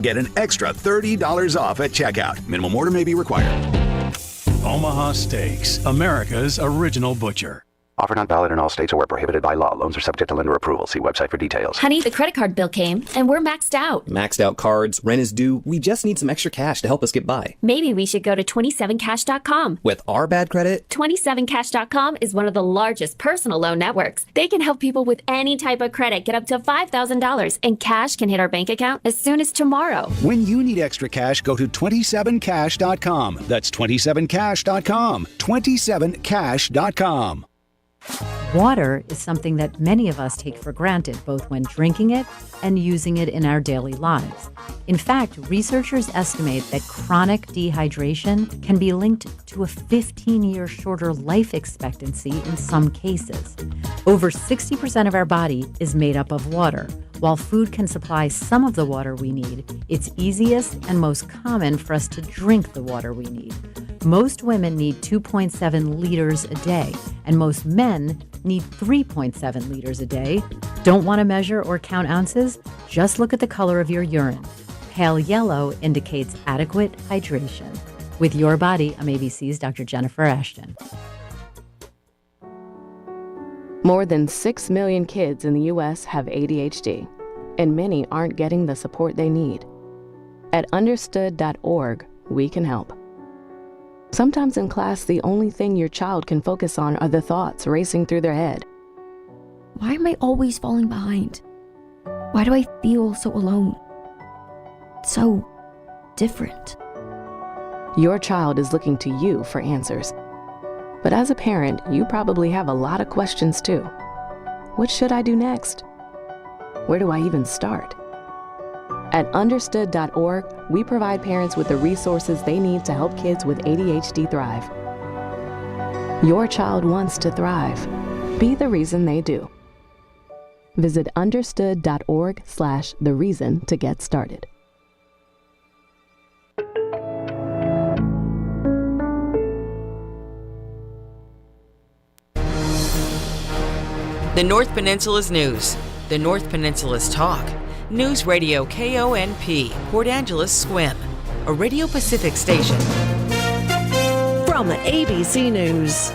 Get an extra $30 off at checkout. Minimum order may be required. Omaha Steaks, America's original butcher. Offer not valid in all states or where prohibited by law. Loans are subject to lender approval. See website for details. Honey, the credit card bill came, and we're maxed out. Maxed out cards, rent is due. We just need some extra cash to help us get by. Maybe we should go to 27cash.com. With our bad credit? 27cash.com is one of the largest personal loan networks. They can help people with any type of credit get up to $5,000, and cash can hit our bank account as soon as tomorrow. When you need extra cash, go to 27cash.com. That's 27cash.com. 27cash.com. Water is something that many of us take for granted, both when drinking it and using it in our daily lives. In fact, researchers estimate that chronic dehydration can be linked to a 15-year shorter life expectancy in some cases. Over 60% of our body is made up of water. While food can supply some of the water we need, it's easiest and most common for us to drink the water we need. Most women need 2.7 liters a day, and most men need 3.7 liters a day. Don't want to measure or count ounces? Just look at the color of your urine. Pale yellow indicates adequate hydration. With Your Body, I'm ABC's Dr. Jennifer Ashton. More than 6 million kids in the U.S. have ADHD, and many aren't getting the support they need. At understood.org, we can help. Sometimes in class, the only thing your child can focus on are the thoughts racing through their head. Why am I always falling behind? Why do I feel so alone? So different. Your child is looking to you for answers. But as a parent, you probably have a lot of questions too. What should I do next? Where do I even start? At understood.org, we provide parents with the resources they need to help kids with ADHD thrive. Your child wants to thrive. Be the reason they do. Visit understood.org/the reason to get started. The North Peninsula's news. The North Peninsula's talk. Newsradio KONP, Port Angeles, Sequim, a Radio Pacific station. From ABC News,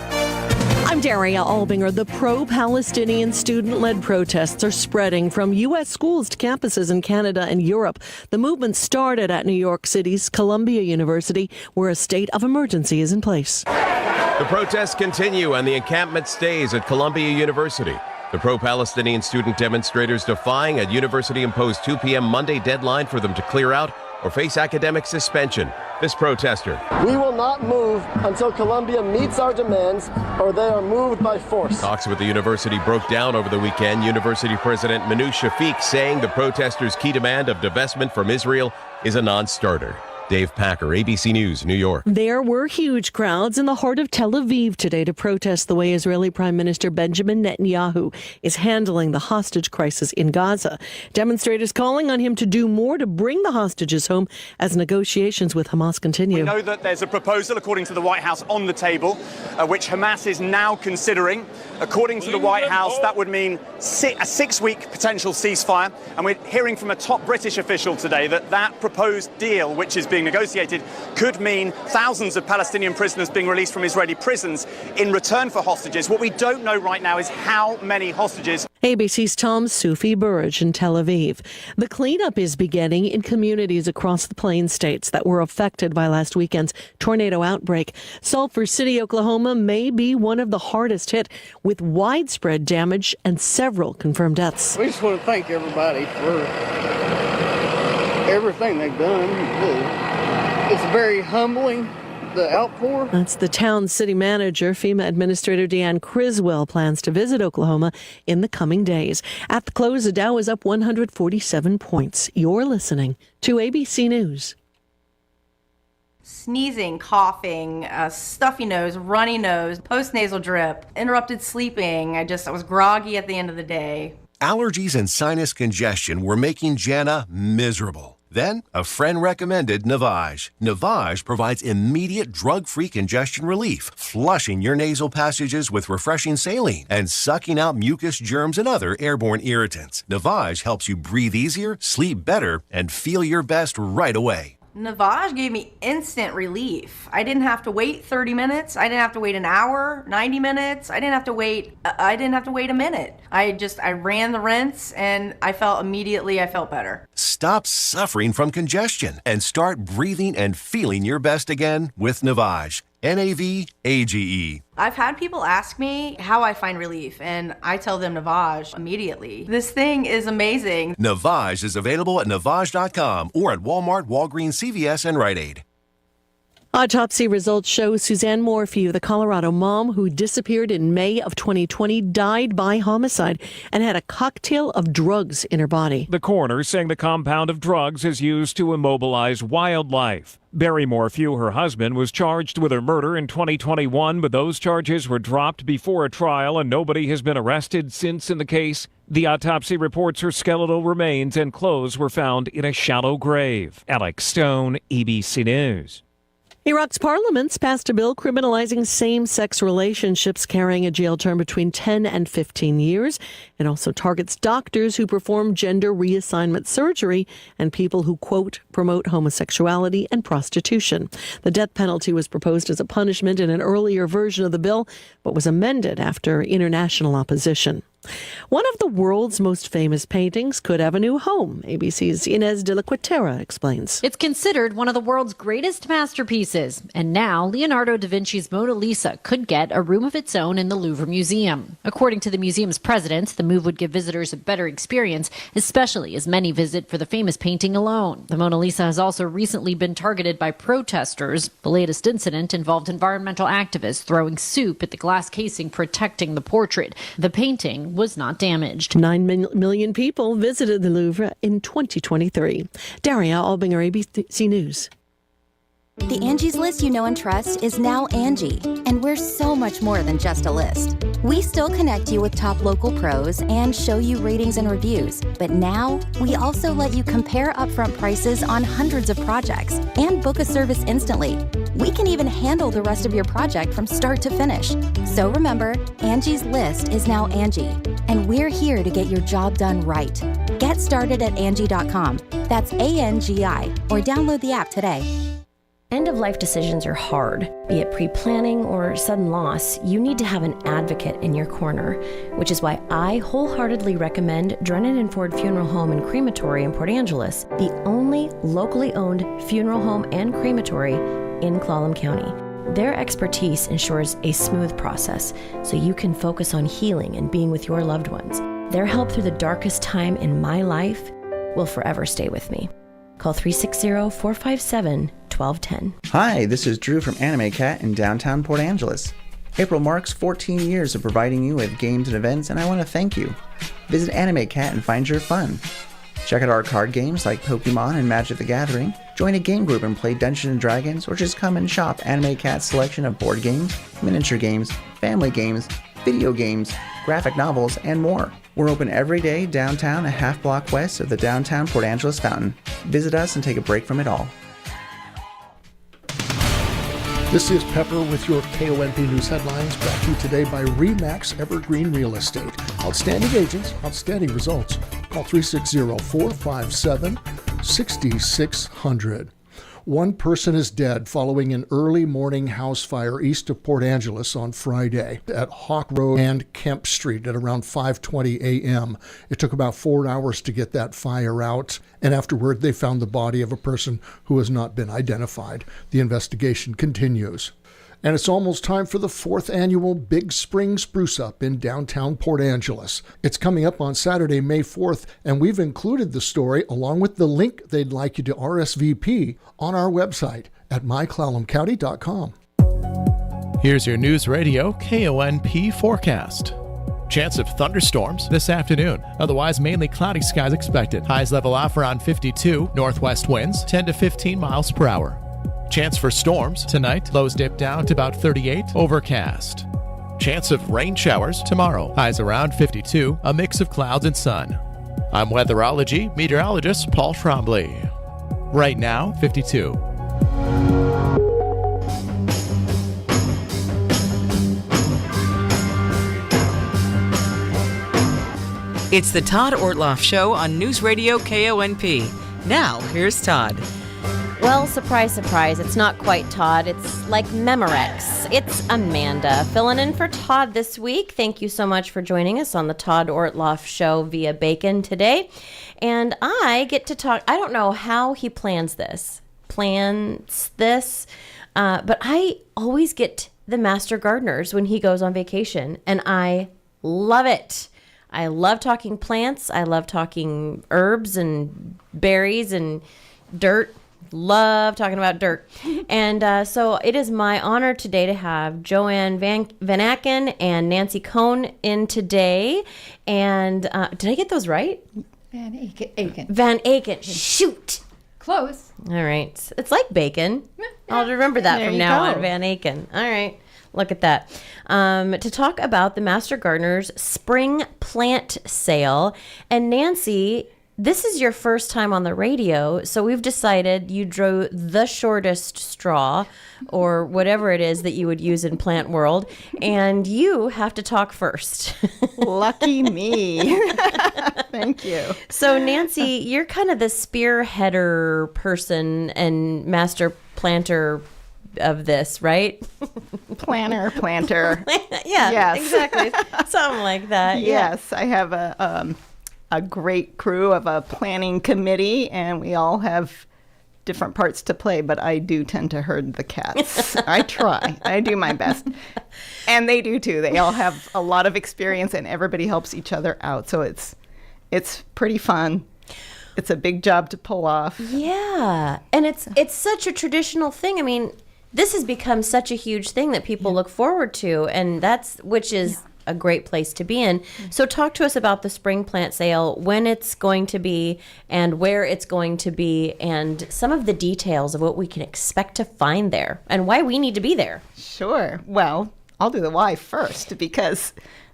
I'm Daria Albinger. The pro-Palestinian student-led protests are spreading from U.S. schools to campuses in Canada and Europe. The movement started at New York City's Columbia University, where a state of emergency is in place. The protests continue and the encampment stays at Columbia University. The pro-Palestinian student demonstrators defying a university-imposed 2 p.m. Monday deadline for them to clear out or face academic suspension. This protester. We will not move until Columbia meets our demands or they are moved by force. Talks with the university broke down over the weekend. University President Manu Shafiq saying the protesters' key demand of divestment from Israel is a non-starter. Dave Packer, ABC News, New York. There were huge crowds in the heart of Tel Aviv today to protest the way Israeli Prime Minister Benjamin Netanyahu is handling the hostage crisis in Gaza. Demonstrators calling on him to do more to bring the hostages home as negotiations with Hamas continue. We know that there's a proposal, according to the White House, on the table, which Hamas is now considering. According to the White House, that would mean a 6-week potential ceasefire. And we're hearing from a top British official today that that proposed deal, which is being negotiated, could mean thousands of Palestinian prisoners being released from Israeli prisons in return for hostages. What we don't know right now is how many hostages. ABC's Tom Sufi Burridge in Tel Aviv. The cleanup is beginning in communities across the Plain States that were affected by last weekend's tornado outbreak. Sulphur City, Oklahoma may be one of the hardest hit, with widespread damage and several confirmed deaths. We just want to thank everybody for everything they've done. It's very humbling, the outpour. That's the town's city manager. FEMA Administrator Deanne Criswell plans to visit Oklahoma in the coming days. At the close, the Dow is up 147 points. You're listening to ABC News. Sneezing, coughing, stuffy nose, runny nose, postnasal drip, interrupted sleeping. I was groggy at the end of the day. Allergies and sinus congestion were making Jana miserable. Then, a friend recommended Navage. Navage provides immediate drug-free congestion relief, flushing your nasal passages with refreshing saline and sucking out mucus, germs, and other airborne irritants. Navage helps you breathe easier, sleep better, and feel your best right away. Navage gave me instant relief. I didn't have to wait 30 minutes. I didn't have to wait an hour, 90 minutes. I didn't have to wait a minute. I ran the rinse and I felt better. Stop suffering from congestion and start breathing and feeling your best again with Navage. Navage. I've had people ask me how I find relief, and I tell them Navage immediately. This thing is amazing. Navage is available at Navage.com or at Walmart, Walgreens, CVS, and Rite Aid. Autopsy results show Suzanne Morphew, the Colorado mom who disappeared in May of 2020, died by homicide and had a cocktail of drugs in her body. The coroner saying the compound of drugs is used to immobilize wildlife. Barry Morphew, her husband, was charged with her murder in 2021, but those charges were dropped before a trial and nobody has been arrested since in the case. The autopsy reports her skeletal remains and clothes were found in a shallow grave. Alex Stone, ABC News. Iraq's parliament's passed a bill criminalizing same-sex relationships carrying a jail term between 10 and 15 years. It also targets doctors who perform gender reassignment surgery and people who, quote, promote homosexuality and prostitution. The death penalty was proposed as a punishment in an earlier version of the bill, but was amended after international opposition. One of the world's most famous paintings could have a new home. ABC's Inez de la Quatera explains. It's considered one of the world's greatest masterpieces, and now Leonardo da Vinci's Mona Lisa could get a room of its own in the Louvre Museum. According to the museum's president, the move would give visitors a better experience, especially as many visit for the famous painting alone. The Mona Lisa has also recently been targeted by protesters. The latest incident involved environmental activists throwing soup at the glass casing protecting the portrait. The painting was not damaged. 9 million people visited the Louvre in 2023. Daria Albinger, ABC News. The Angie's List you know and trust is now Angie, and we're so much more than just a list. We still connect you with top local pros and show you ratings and reviews, but now we also let you compare upfront prices on hundreds of projects and book a service instantly. We can even handle the rest of your project from start to finish. So remember, Angie's List is now Angie, and we're here to get your job done right. Get started at Angie.com. That's ANGI, or download the app today. End-of-life decisions are hard. Be it pre-planning or sudden loss, you need to have an advocate in your corner, which is why I wholeheartedly recommend Drennan & Ford Funeral Home and Crematory in Port Angeles, the only locally owned funeral home and crematory in Clallam County. Their expertise ensures a smooth process so you can focus on healing and being with your loved ones. Their help through the darkest time in my life will forever stay with me. Call 360-457-1210. Hi, this is Drew from Anime Cat in downtown Port Angeles. April marks 14 years of providing you with games and events, and I want to thank you. Visit Anime Cat and find your fun. Check out our card games like Pokemon and Magic the Gathering. Join a game group and play Dungeons & Dragons, or just come and shop Anime Cat's selection of board games, miniature games, family games, video games, graphic novels, and more. We're open every day downtown, a half block west of the downtown Port Angeles Fountain. Visit us and take a break from it all. This is Pepper with your KONP News headlines, brought to you today by RE/MAX Evergreen Real Estate. Outstanding agents, outstanding results. Call 360-457-6600. One person is dead following an early morning house fire east of Port Angeles on Friday at Hawk Road and Kemp Street at around 5:20 a.m. It took about 4 hours to get that fire out, and afterward they found the body of a person who has not been identified. The investigation continues. And it's almost time for the 4th annual Big Spring Spruce Up in downtown Port Angeles. It's coming up on Saturday, May 4th, and we've included the story along with the link they'd like you to RSVP on our website at myclallamcounty.com. Here's your News Radio KONP forecast. Chance of thunderstorms this afternoon. Otherwise, mainly cloudy skies expected. Highs level off around 52. Northwest winds 10 to 15 miles per hour. Chance for storms tonight. Lows dip down to about 38. Overcast. Chance of rain showers tomorrow. Highs around 52. A mix of clouds and sun. I'm weatherology meteorologist Paul Trombley. Right now, 52. It's the Todd Ortloff Show on Newsradio KONP. Now, here's Todd. Well, surprise, surprise, it's not quite Todd. It's like Memorex. It's Amanda filling in for Todd this week. Thank you so much for joining us on the Todd Ortloff Show via Bacon today. And I get to talk, I don't know how he plans this, but I always get the master gardeners when he goes on vacation, and I love it. I love talking plants. I love talking herbs and berries and dirt. Love talking about dirt. And so it is my honor today to have Joanne Van Aken and Nancy Cohn in today. And did I get those right? Van Aken. Van Aken. Shoot. Close. All right. It's like bacon. I'll remember that There from you now go. on. Van Aken. All right. Look at that. To talk about the Master Gardener's Spring Plant Sale. And Nancy, this is your first time on the radio, so we've decided you drew the shortest straw, or whatever it is that you would use in plant world, and you have to talk first. Lucky me. Thank you. So Nancy, you're kind of the spearheader person and master planter of this, right? Planter. Yeah, Yes. exactly. Something like that. Yes, I have a great crew of a planning committee, and we all have different parts to play, but I do tend to herd the cats. I try. I do my best. And they do too. They all have a lot of experience, and everybody helps each other out. So it's pretty fun. It's a big job to pull off. Yeah. And it's such a traditional thing. I mean, this has become such a huge thing that people look forward to, and which is a great place to be in. So talk to us about the spring plant sale, when it's going to be and where it's going to be, and some of the details of what we can expect to find there and why we need to be there. Sure. Well, I'll do the why first, because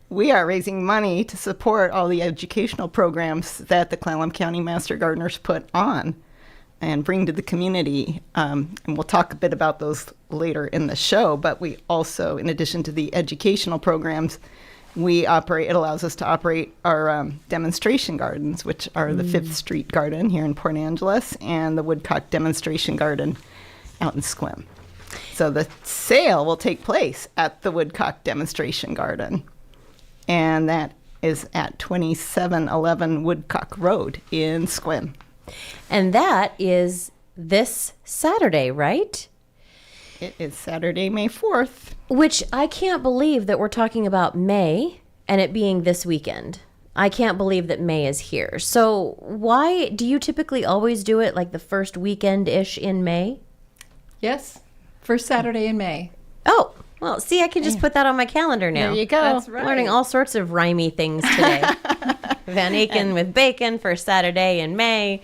we are raising money to support all the educational programs that the Clallam County Master Gardeners put on and bring to the community. And we'll talk a bit about those later in the show, but we also, in addition to the educational programs, it allows us to operate our demonstration gardens, which are the 5th Street Garden here in Port Angeles and the Woodcock Demonstration Garden out in Sequim. So the sale will take place at the Woodcock Demonstration Garden, and that is at 2711 Woodcock Road in Sequim. And that is this Saturday, right? It is Saturday, May 4th. Which I can't believe that we're talking about May and it being this weekend. I can't believe that May is here. So why do you typically always do it like the first weekend-ish in May? Yes, first Saturday in May. Oh, well, see, I can just put that on my calendar now. There you go. That's right. Learning all sorts of rhymey things today. Van Aken with bacon for Saturday in May.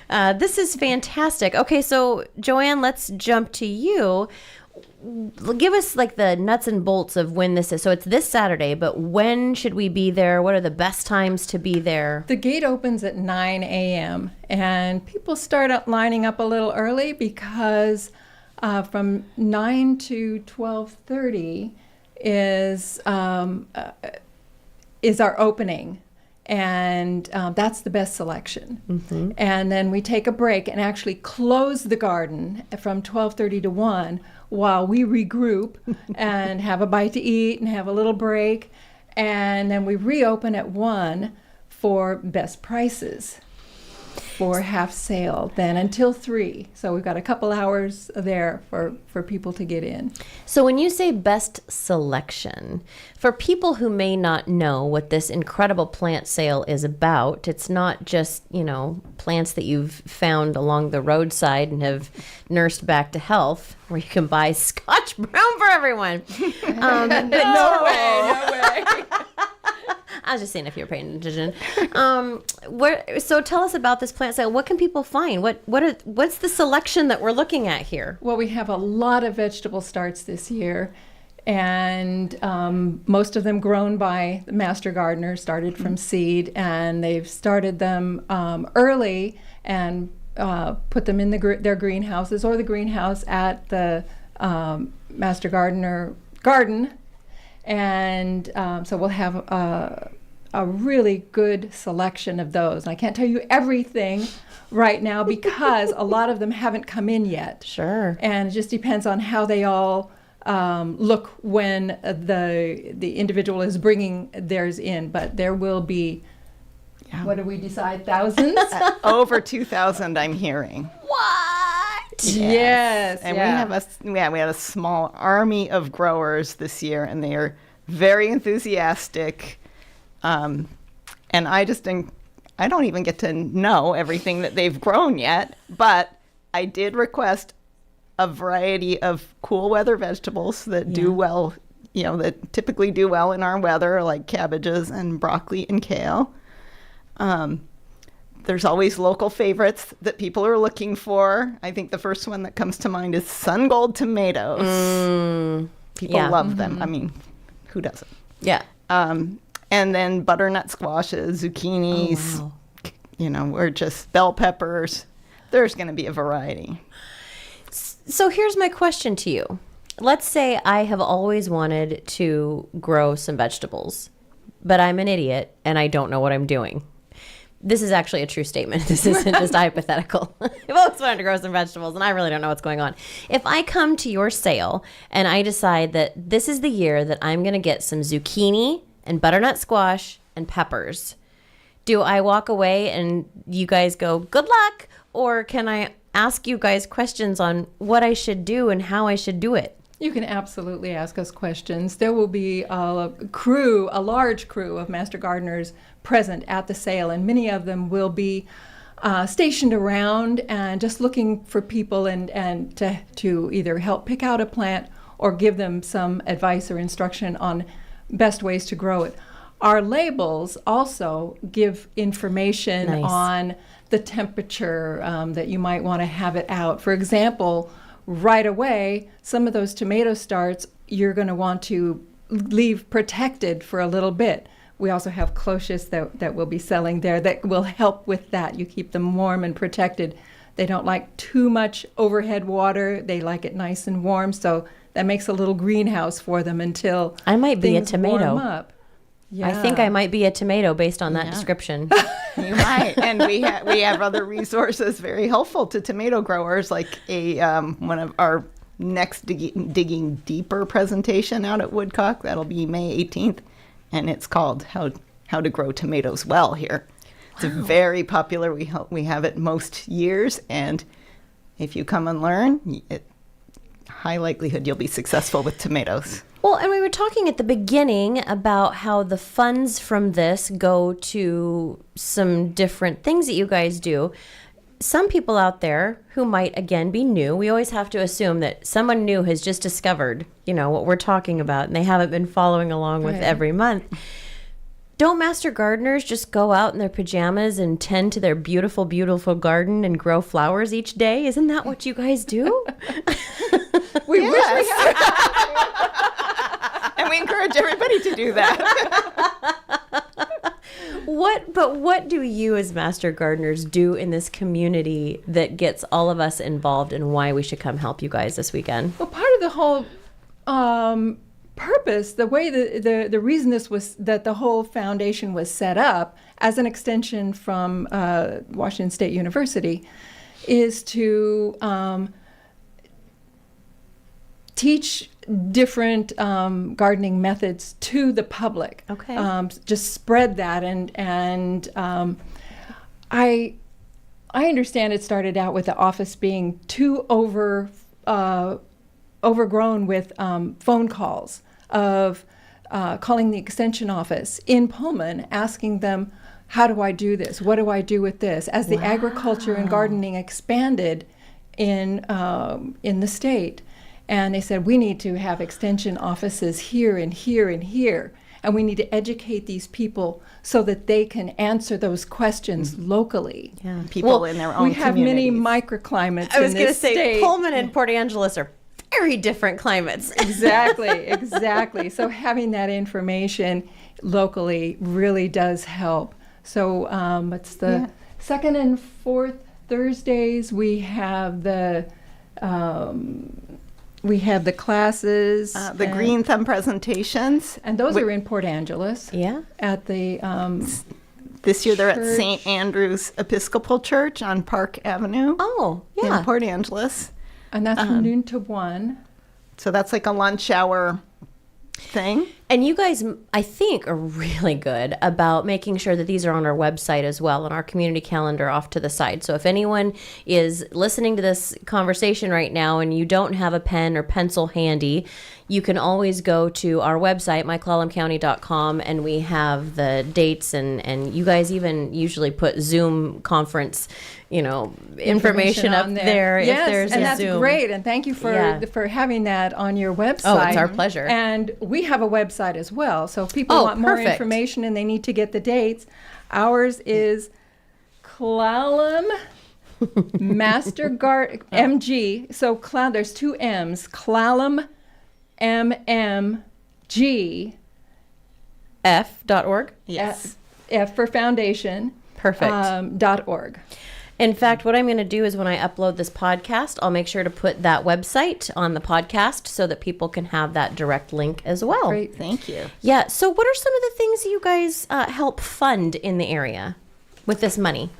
This is fantastic. Okay, so Joanne, let's jump to you. Give us like the nuts and bolts of when this is. So it's this Saturday, but when should we be there? What are the best times to be there? The gate opens at 9 a.m. and people start up lining up a little early because from 9 to 12:30 is our opening. And that's the best selection. Mm-hmm. And then we take a break and actually close the garden from 12:30 to 1 while we regroup and have a bite to eat and have a little break. And then we reopen at 1 for best prices for half sale, then until 3. So we've got a couple hours there for people to get in. So when you say best selection, for people who may not know what this incredible plant sale is about, it's not just, plants that you've found along the roadside and have nursed back to health, where you can buy Scotch Brown for everyone. But no way. I was just saying if you're paying attention. So tell us about this plant sale. What can people find? What's the selection that we're looking at here? Well, we have a lot of vegetable starts this year, and most of them grown by the master gardeners, started from seed, and they've started them early and put them in their greenhouses or the greenhouse at the Master Gardener garden. And so we'll have a really good selection of those. And I can't tell you everything right now because a lot of them haven't come in yet. Sure. And it just depends on how they all look when the individual is bringing theirs in. But there will be, what do we decide, thousands? Over 2,000, I'm hearing. What? Yes. And we have a small army of growers this year, and they are very enthusiastic. And I don't even get to know everything that they've grown yet, but I did request a variety of cool weather vegetables that do well, that typically do well in our weather, like cabbages and broccoli and kale. There's always local favorites that people are looking for. I think the first one that comes to mind is sun gold tomatoes. People love them. I mean, who doesn't? Yeah. And then butternut squashes, zucchinis, or just bell peppers. There's going to be a variety. So here's my question to you. Let's say I have always wanted to grow some vegetables, but I'm an idiot and I don't know what I'm doing. This is actually a true statement. This isn't just hypothetical. I've always wanted to grow some vegetables and I really don't know what's going on. If I come to your sale and I decide that this is the year that I'm going to get some zucchini and butternut squash and peppers, do I walk away and you guys go, good luck? Or can I ask you guys questions on what I should do and how I should do it? You can absolutely ask us questions. There will be a large crew of Master Gardeners present at the sale, and many of them will be stationed around and just looking for people and to either help pick out a plant or give them some advice or instruction on best ways to grow it. Our labels also give information on the temperature that you might want to have it out. For example, right away, some of those tomato starts you're going to want to leave protected for a little bit. We also have cloches that we'll be selling there that will help with that. You keep them warm and protected. They don't like too much overhead water. They like it nice and warm, so that makes a little greenhouse for them until I might be a things tomato. warm up. I think I might be a tomato based on that description. You might, and we have other resources very helpful to tomato growers, like one of our next digging deeper presentation out at Woodcock. That'll be May 18th, and it's called How to Grow Tomatoes Well here. It's very popular. We have it most years, and if you come and learn, high likelihood you'll be successful with tomatoes. Well, and we were talking at the beginning about how the funds from this go to some different things that you guys do. Some people out there who might, again, be new, we always have to assume that someone new has just discovered, what we're talking about, and they haven't been following along with every month. Don't Master Gardeners just go out in their pajamas and tend to their beautiful, beautiful garden and grow flowers each day? Isn't that what you guys do? We wish we had. And we encourage everybody to do that. What do you as Master Gardeners do in this community that gets all of us involved, and why we should come help you guys this weekend? Well, part of the whole purpose, the way the reason that the whole foundation was set up as an extension from Washington State University is to teach different gardening methods to the public. Okay. Just spread that, and I understand it started out with the office being too overgrown with phone calls of calling the extension office in Pullman, asking them, how do I do this? What do I do with this? As the agriculture and gardening expanded in the state, and they said, we need to have extension offices here and here and here, and we need to educate these people so that they can answer those questions locally. Yeah. People in their own We have many communities. microclimates I was in this say state. Pullman and Port Angeles are very different climates. Exactly. So having that information locally really does help. So it's the second and fourth Thursdays we have the classes, the Green Thumb presentations, and those are in Port Angeles. Yeah, at the this year they're at church. St. Andrew's Episcopal Church on Park Avenue. Oh, yeah, in Port Angeles, and that's from noon to 1. So that's like a lunch hour thing. And you guys, I think, are really good about making sure that these are on our website as well, and our community calendar off to the side. So if anyone is listening to this conversation right now and you don't have a pen or pencil handy, you can always go to our website, myclallamcounty.com, and we have the dates, and you guys even usually put Zoom conference, information up on there yes, if there's and a that's Zoom. great. And thank you for having that on your website. Oh, it's our pleasure. And we have a website as well. So if people want more information and they need to get the dates, ours is Clallam Master Guard MG. So there's 2 M's. Clallam MMG. F.org? Yes. F for foundation. Perfect. .org. In fact, what I'm going to do is when I upload this podcast, I'll make sure to put that website on the podcast so that people can have that direct link as well. Great, thank you. Yeah, so what are some of the things that you guys help fund in the area with this money?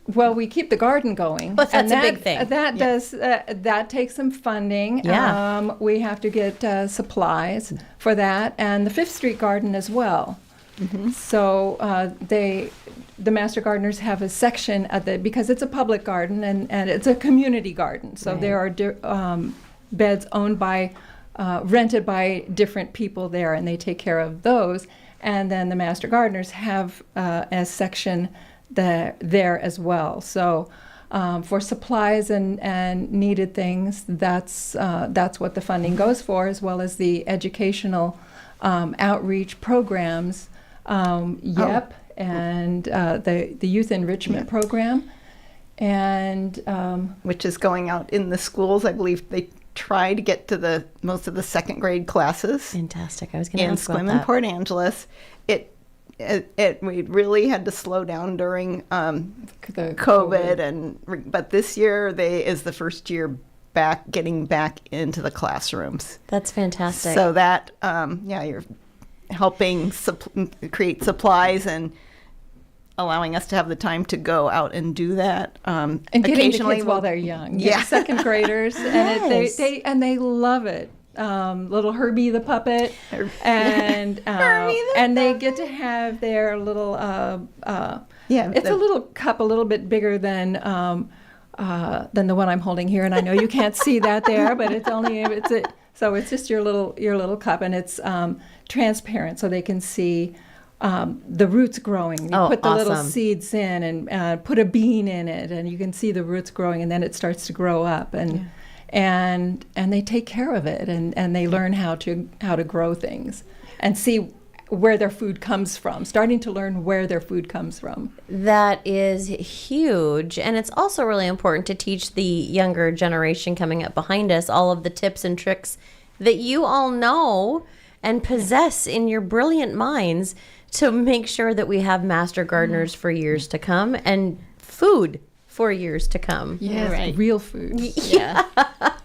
Well, we keep the garden going. But that's a big thing. That does that takes some funding. Yeah. We have to get supplies for that, and the 5th Street Garden as well. Mm-hmm. So the Master Gardeners have a section because it's a public garden and it's a community garden. So there are beds owned by, rented by different people there, and they take care of those. And then the Master Gardeners have a section there as well. So for supplies and needed things, that's what the funding goes for, as well as the educational outreach programs. YEP and the Youth Enrichment Program, and which is going out in the schools. I believe they try to get to most of the 2nd grade classes. Fantastic. I was going to ask about Sequim that. and Port Angeles. We really had to slow down during COVID, but this year is the first year getting back into the classrooms. That's fantastic. So that you're helping create supplies and allowing us to have the time to go out and do that. And getting the kids while they're young. Yeah. 2nd graders. Yes. And they love it. Little Herbie the puppet. And and they get to have their little it's a little cup a little bit bigger than the one I'm holding here, and I know you can't see that there, but so it's just your little cup, and it's transparent, so they can see the roots growing. You put the little seeds in and put a bean in it, and you can see the roots growing, and then it starts to grow up, and they take care of it, and they learn how to grow things and see where their food comes from, starting to learn where their food comes from. That is huge. And it's also really important to teach the younger generation coming up behind us all of the tips and tricks that you all know and possess in your brilliant minds to make sure that we have master gardeners for years to come and food for years to come. Yes, right. Real food. Yeah.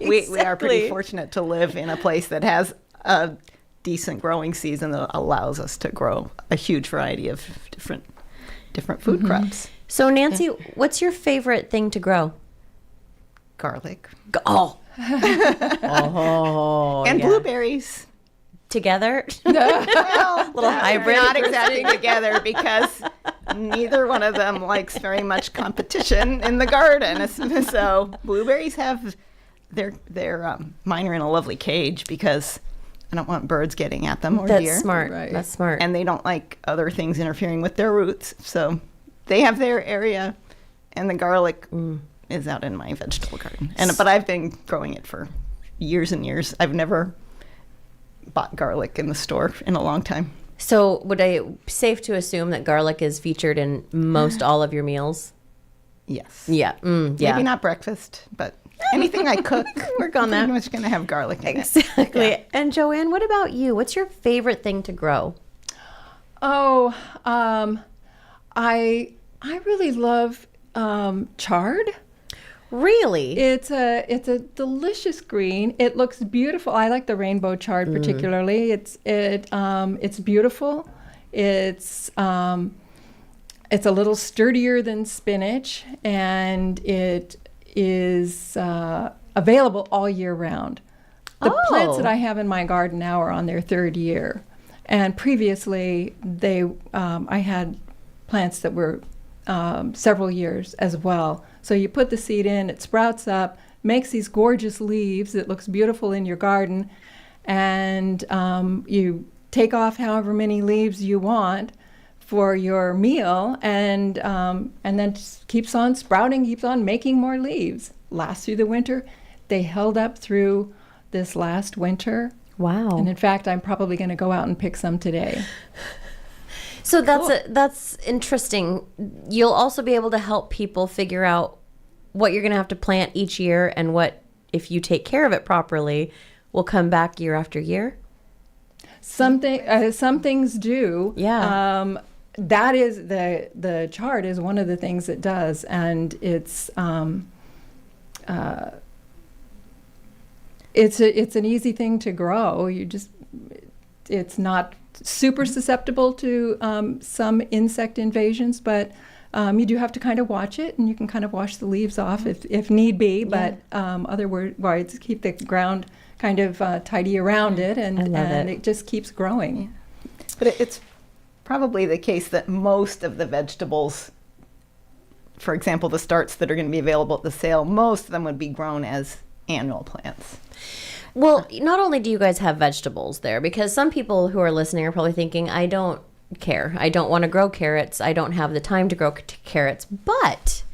Exactly. We are pretty fortunate to live in a place that has a decent growing season that allows us to grow a huge variety of different food crops. So Nancy, what's your favorite thing to grow? Garlic. Oh. And blueberries. Together? Well, little hybrid. Not exactly together, because neither one of them likes very much competition in the garden. So blueberries have mine are in a lovely cage because I don't want birds getting at them or That's deer. smart. Right. That's smart. And they don't like other things interfering with their roots. So they have their area, and the garlic is out in my vegetable garden. But I've been growing it for years and years. I've never bought garlic in the store in a long time. So would I safe to assume that garlic is featured in most all of your meals? Yes. Yeah. Yeah. Maybe not breakfast, but anything I cook, work on that. I'm pretty much going to have garlic in it. Exactly. Yeah. And Joanne, what about you? What's your favorite thing to grow? Oh, I really love chard. Really? It's a delicious green. It looks beautiful. I like the rainbow chard particularly. It's beautiful. It's a little sturdier than spinach, and it is available all year round. The plants that I have in my garden now are on their third year, and previously I had plants that were several years as well. So you put the seed in, it sprouts up, makes these gorgeous leaves. It looks beautiful in your garden, and you take off however many leaves you want for your meal, and then just keeps on sprouting, keeps on making more leaves. Lasts through the winter. They held up through this last winter. Wow! And in fact, I'm probably going to go out and pick some today. So that's interesting. You'll also be able to help people figure out what you're going to have to plant each year, and what, if you take care of it properly, will come back year after year. Some things do. Yeah. That is the chart is one of the things it does, and it's an easy thing to grow. It's not super susceptible to some insect invasions, but you do have to kind of watch it, and you can kind of wash the leaves off if need be, but otherwise keep the ground kind of tidy around it, and it just keeps growing. Yeah. But it's probably the case that most of the vegetables, for example, the starts that are going to be available at the sale, most of them would be grown as annual plants. Well, not only do you guys have vegetables there, because some people who are listening are probably thinking, I don't care. I don't want to grow carrots. I don't have the time to grow carrots. But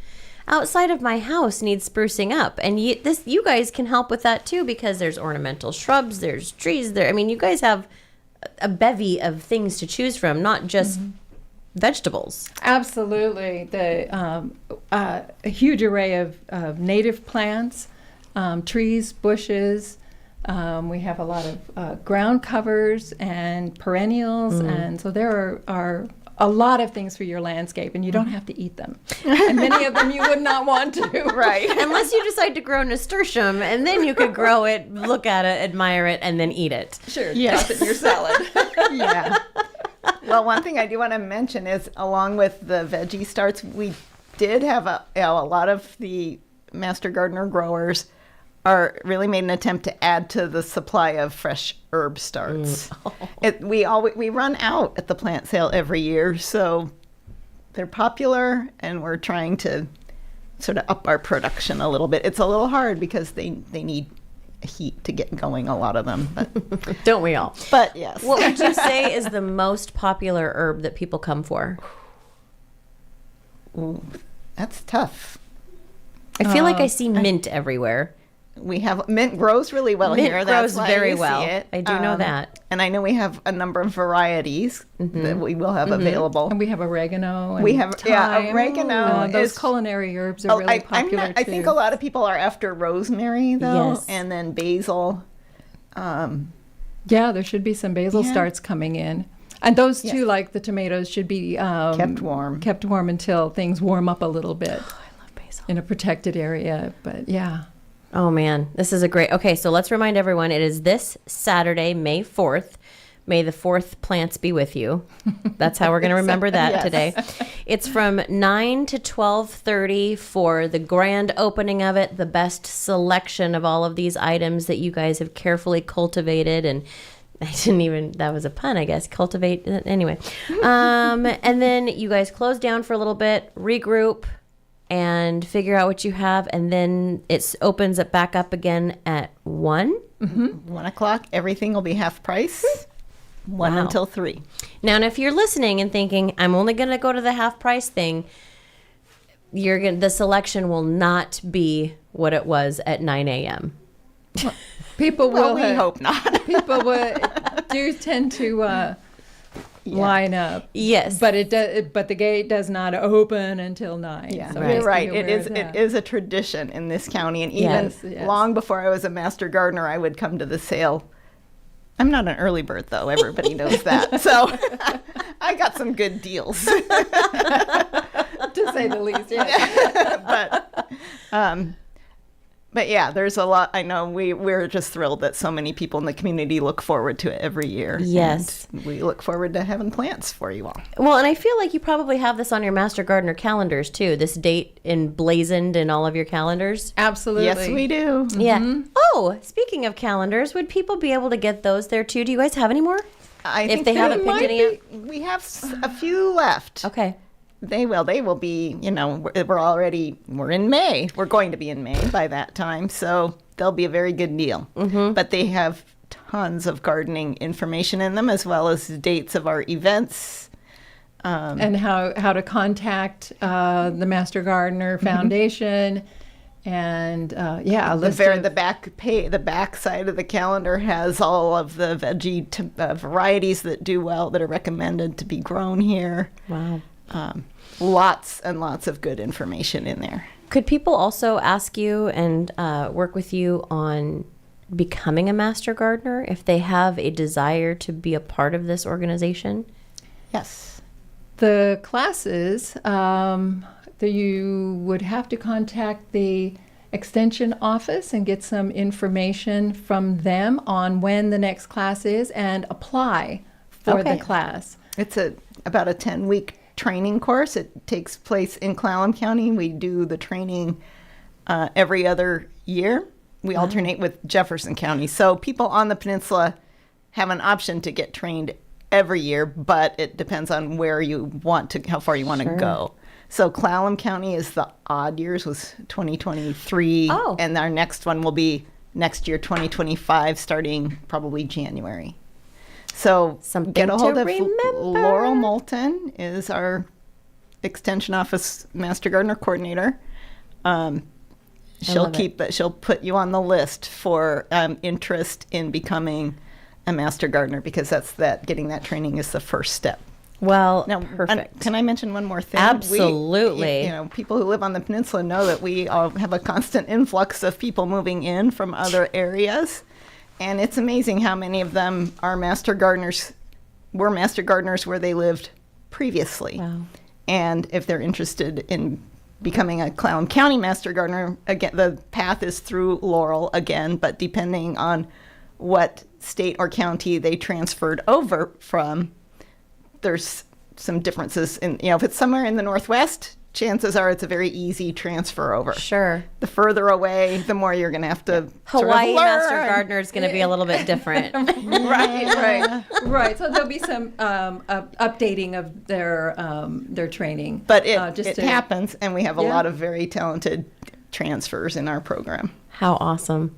outside of my house needs sprucing up. And you guys can help with that too, because there's ornamental shrubs, there's trees there. I mean, you guys have a bevy of things to choose from, not just vegetables. Absolutely. A huge array of native plants, trees, bushes. We have a lot of ground covers and perennials, and so there are a lot of things for your landscape, and you don't have to eat them. And many of them you would not want to. Right. Unless you decide to grow nasturtium, and then you could grow it, look at it, admire it, and then eat it. Sure, toss it in your salad. Yeah. Well, one thing I do want to mention is, along with the veggie starts, we did have a lot of the master gardener growers really made an attempt to add to the supply of fresh herb starts. We run out at the plant sale every year, so they're popular, and we're trying to sort of up our production a little bit. It's a little hard because they need heat to get going, a lot of them. But don't we all? But yes. What would you say is the most popular herb that people come for? Ooh, that's tough. I feel like I see mint everywhere. We have mint grows really well mint here. Grows That's very why well. See it. I do know that. And I know we have a number of varieties that we will have available. And we have oregano. And we have thyme. Oregano. Those culinary herbs are really popular too. I think a lot of people are after rosemary though, yes. and then basil. Yeah, there should be some basil starts coming in. And those too, like the tomatoes, should be kept warm until things warm up a little bit. Oh, I love basil. In a protected area, but yeah. Oh man, this is a great. Okay, so let's remind everyone, it is this Saturday, May 4th. May the 4th plants be with you. That's how we're going to remember that today. It's from 9 to 12:30 for the grand opening of it, the best selection of all of these items that you guys have carefully cultivated. And that was a pun, I guess, cultivate, anyway. And then you guys close down for a little bit, regroup, and figure out what you have, and then it opens it back up again at 1? 1 o'clock. Everything will be half price. 1 until 3. Now, and if you're listening and thinking, I'm only going to go to the half price thing, the selection will not be what it was at 9 a.m. People will. We hope not. People do tend to line up. Yes, but the gate does not open until 9. Yeah, so you're right. It is a tradition in this county, and even long before I was a master gardener, I would come to the sale. I'm not an early bird, though. Everybody knows that. So I got some good deals. To to say the least. Yeah. But yeah, there's a lot. I know we're just thrilled that so many people in the community look forward to it every year. Yes. And we look forward to having plants for you all. Well, and I feel like you probably have this on your Master Gardener calendars too. This date emblazoned in all of your calendars. Absolutely. Yes, we do. Yeah. Oh, speaking of calendars, would people be able to get those there too? Do you guys have any more? I If think they haven't picked any up? we have a few left. Okay. They will be, we're in May. We're going to be in May by that time. So they'll be a very good deal. Mm-hmm. But they have tons of gardening information in them, as well as dates of our events. And how to contact the Master Gardener Foundation. And the back side of the calendar has all of the veggie varieties that do well, that are recommended to be grown here. Wow. Lots and lots of good information in there. Could people also ask you and work with you on becoming a Master Gardener if they have a desire to be a part of this organization? Yes. The classes, you would have to contact the Extension office and get some information from them on when the next class is and apply for the class. It's about a 10-week training course. It takes place in Clallam County. We do the training every other year. We alternate with Jefferson County. So people on the peninsula have an option to get trained every year, but it depends on how far you want to go. So Clallam County is the odd years, was 2023, and our next one will be next year, 2025, starting probably January. So get a hold of Laurel Moulton, is our Extension Office Master Gardener Coordinator. She'll put you on the list for interest in becoming a Master Gardener, because getting that training is the first step. Well, now, perfect. Can I mention one more thing? Absolutely. People who live on the peninsula know that we all have a constant influx of people moving in from other areas. And it's amazing how many of them are Master Gardeners, were Master Gardeners where they lived previously. Wow. And if they're interested in becoming a Clallam County Master Gardener, again, the path is through Laurel again, but depending on what state or county they transferred over from, there's some differences in, if it's somewhere in the Northwest, chances are it's a very easy transfer over. Sure. The further away, the more you're going to have to Hawaii Master Gardener is going to be a little bit different. Right. So there'll be some updating of their training. But it happens, and we have a lot of very talented transfers in our program. How awesome.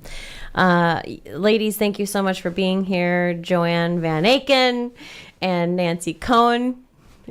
Ladies, thank you so much for being here. Joanne Van Aken and Nancy Cohen.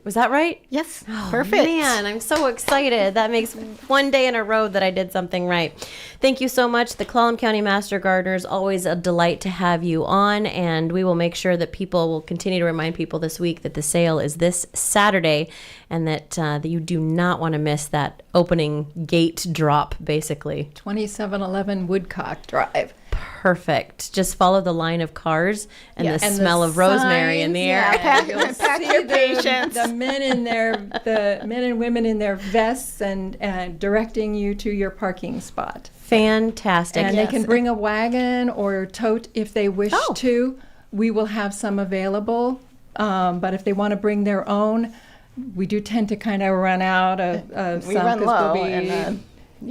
Was that right? Yes. Oh, perfect. Man, I'm so excited. That makes one day in a row that I did something right. Thank you so much. The Clallam County Master Gardeners, always a delight to have you on, and we will make sure that people will continue to remind people this week that the sale is this Saturday, and that you do not want to miss that opening gate drop, basically. 2711 Woodcock Drive. Perfect. Just follow the line of cars and the smell of rosemary in the air. Pack your patience. The men and women in their vests and directing you to your parking spot. Fantastic. And they can bring a wagon or tote if they wish to. We will have some available. But if they want to bring their own, we do tend to kind of run out of some. We run low. We'll be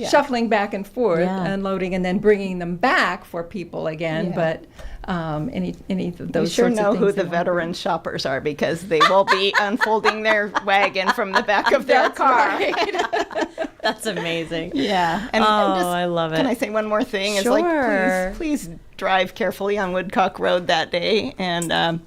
shuffling back and forth, unloading, and then bringing them back for people again. But any of those sure sorts of know things who the veteran shoppers are, because they will be unfolding their wagon from the back of their car. Right. That's amazing. Yeah. And I love it. Can I say one more thing? Sure. It's like, please drive carefully on Woodcock Road that day, and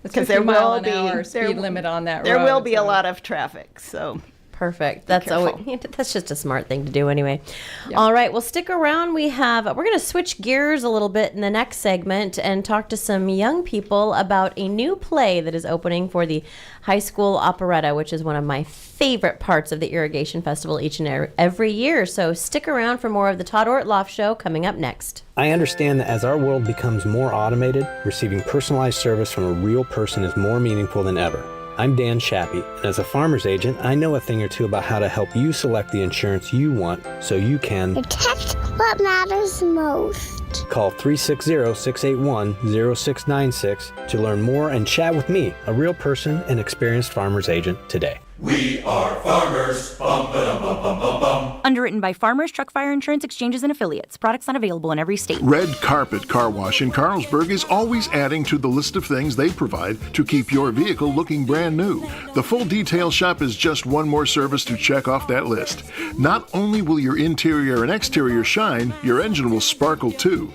because there will be speed limit on that road. There will be a lot of traffic, so. Perfect. That's just a smart thing to do anyway. Yep. All right. Well, stick around. We're going to switch gears a little bit in the next segment and talk to some young people about a new play that is opening for the High School Operetta, which is one of my favorite parts of the Irrigation Festival each and every year. So stick around for more of the Todd Ortloff Show coming up next. I understand that as our world becomes more automated, receiving personalized service from a real person is more meaningful than ever. I'm Dan Shappy, and as a farmer's agent, I know a thing or two about how to help you select the insurance you want so you can protect what matters most. Call 360-681-0696 to learn more and chat with me, a real person and experienced farmer's agent, today. We are farmers. Bum, ba-dum, bum, bum, bum, bum. Underwritten by Farmers Truck Fire Insurance Exchanges and Affiliates. Products not available in every state. Red Carpet Car Wash in Carlsberg is always adding to the list of things they provide to keep your vehicle looking brand new. The full detail shop is just one more service to check off that list. Not only will your interior and exterior shine, your engine will sparkle too.